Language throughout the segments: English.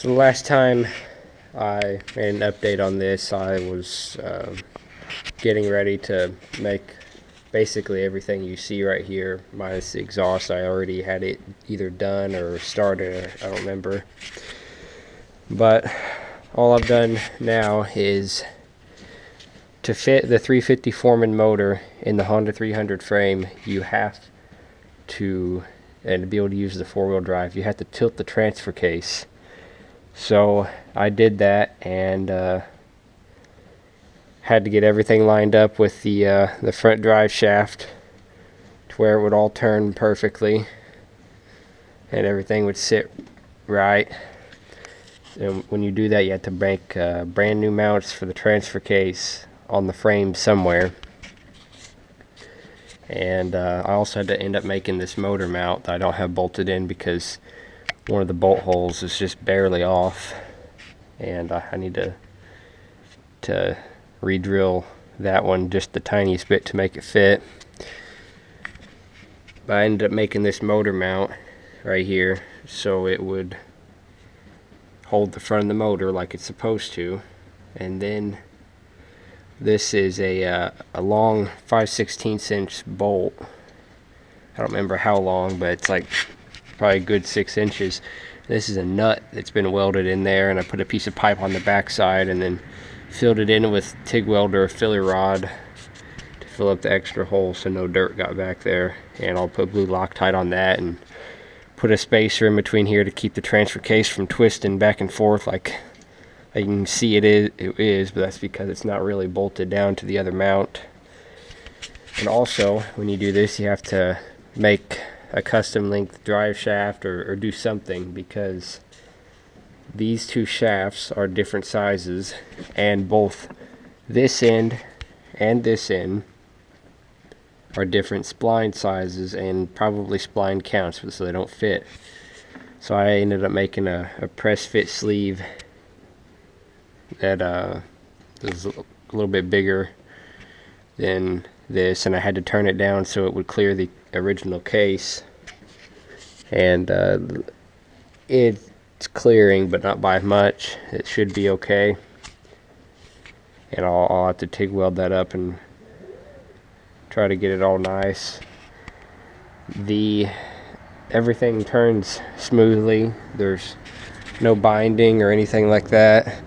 So the last time I made an update on this, I was getting ready to make basically everything you see right here, minus the exhaust. I already had it either done or started, I don't remember. But all I've done now is to fit the 350 Foreman motor in the Honda 300 frame. You have to, and to be able to use the four-wheel drive, you have to tilt the transfer case. So I did that and had to get everything lined up with the front drive shaft to where it would all turn perfectly and everything would sit right. And when you do that, you have to make brand new mounts for the transfer case on the frame somewhere. And I also had to end up making this motor mount that I don't have bolted in because one of the bolt holes is just barely off, and I need to re-drill that one just the tiniest bit to make it fit. But I ended up making this motor mount right here so it would hold the front of the motor like it's supposed to. And then this is a long 5/16 inch bolt. I don't remember how long, but it's like probably a good 6 inches. This is a nut that's been welded in there, and I put a piece of pipe on the back side and then filled it in with TIG welder filler rod to fill up the extra hole so no dirt got back there. And I'll put blue Loctite on that and put a spacer in between here to keep the transfer case from twisting back and forth like you can see it is, but that's because it's not really bolted down to the other mount. And also, when you do this, you have to make a custom length drive shaft or do something, because these two shafts are different sizes, and both this end and this end are different spline sizes and probably spline counts, so they don't fit. So I ended up making a press fit sleeve that is a little bit bigger than this, and I had to turn it down so it would clear the original case. And it's clearing, but not by much. It should be okay. And I'll have to TIG weld that up and try to get it all nice. Everything turns smoothly. There's no binding or anything like that.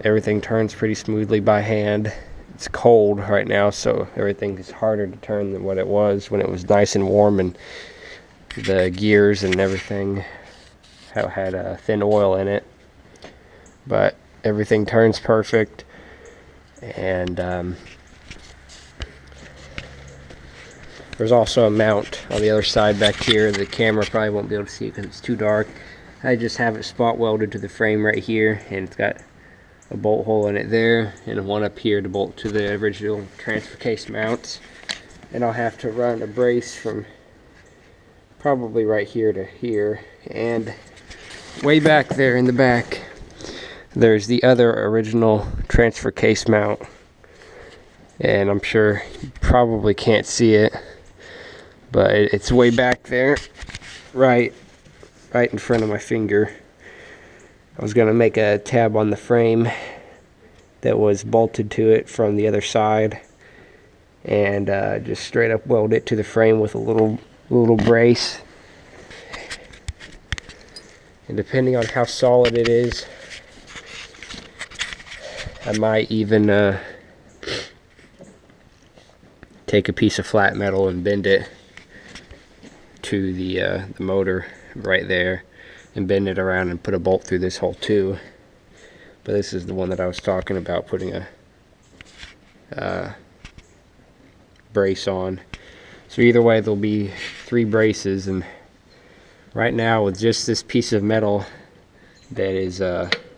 Everything turns pretty smoothly by hand. It's cold right now, so everything is harder to turn than what it was when it was nice and warm, and the gears and everything had thin oil in it. But everything turns perfect. And there's also a mount on the other side back here. The camera probably won't be able to see it because it's too dark. I just have it spot welded to the frame right here, and it's got a bolt hole in it there and one up here to bolt to the original transfer case mounts. And I'll have to run a brace from probably right here to here, and way back there in the back there's the other original transfer case mount, and I'm sure you probably can't see it, but it's way back there, right in front of my finger. I was going to make a tab on the frame that was bolted to it from the other side, and just straight up weld it to the frame with a little brace. And depending on how solid it is, I might even take a piece of flat metal and bend it to the motor right there, and bend it around and put a bolt through this hole too. But this is the one that I was talking about putting a brace on. So either way, there'll be 3 braces, and right now with just this piece of metal that is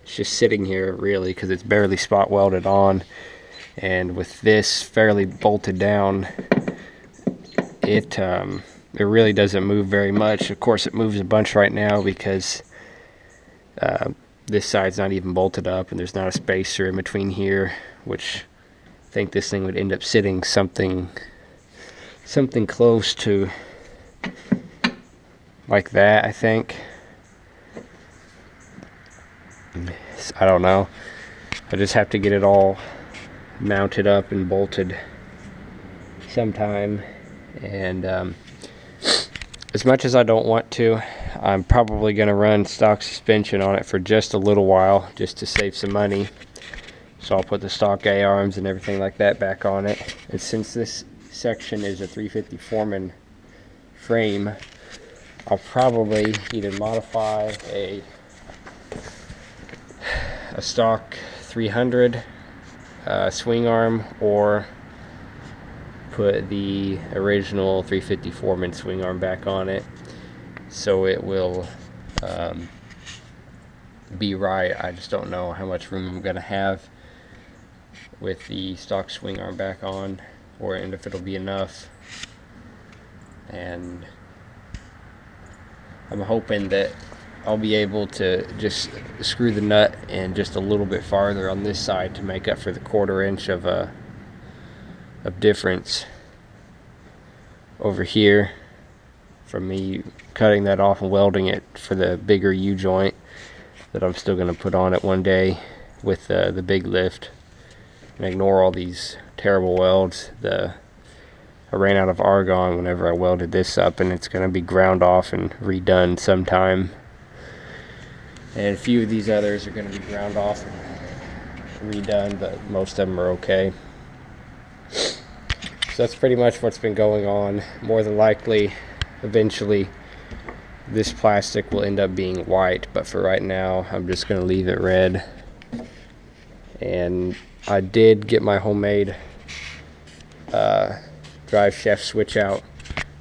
just sitting here really because it's barely spot welded on, and with this fairly bolted down, it really doesn't move very much. Of course it moves a bunch right now because this side's not even bolted up and there's not a spacer in between here, which I think this thing would end up sitting something close to like that, I think. I don't know. I just have to get it all mounted up and bolted sometime. And as much as I don't want to, I'm probably going to run stock suspension on it for just a little while, just to save some money. So I'll put the stock A-arms and everything like that back on it. And since this section is a 350 Foreman frame, I'll probably either modify a stock 300 swing arm, or put the original 350 Foreman swing arm back on it, so it will be right. I just don't know how much room I'm gonna have with the stock swing arm back on, and if it'll be enough. And I'm hoping that I'll be able to just screw the nut in just a little bit farther on this side to make up for the 1/4 inch of difference over here from me cutting that off and welding it for the bigger U-joint that I'm still going to put on it one day with the big lift. And ignore all these terrible welds. I ran out of argon whenever I welded this up, and it's going to be ground off and redone sometime. And a few of these others are going to be ground off and redone, but most of them are okay. So that's pretty much what's been going on. More than likely, eventually, this plastic will end up being white, but for right now, I'm just going to leave it red. And I did get my homemade drive shaft switch out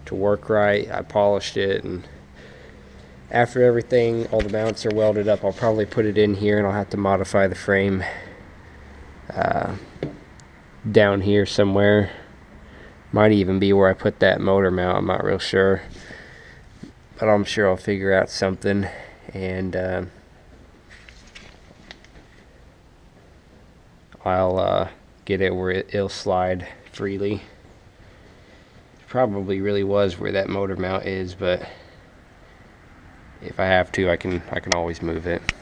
to work right. I polished it, and after everything, all the mounts are welded up, I'll probably put it in here, and I'll have to modify the frame down here somewhere. Might even be where I put that motor mount, I'm not real sure, but I'm sure I'll figure out something. And I'll get it where it'll slide freely. Probably really was where that motor mount is, but if I have to, I can always move it.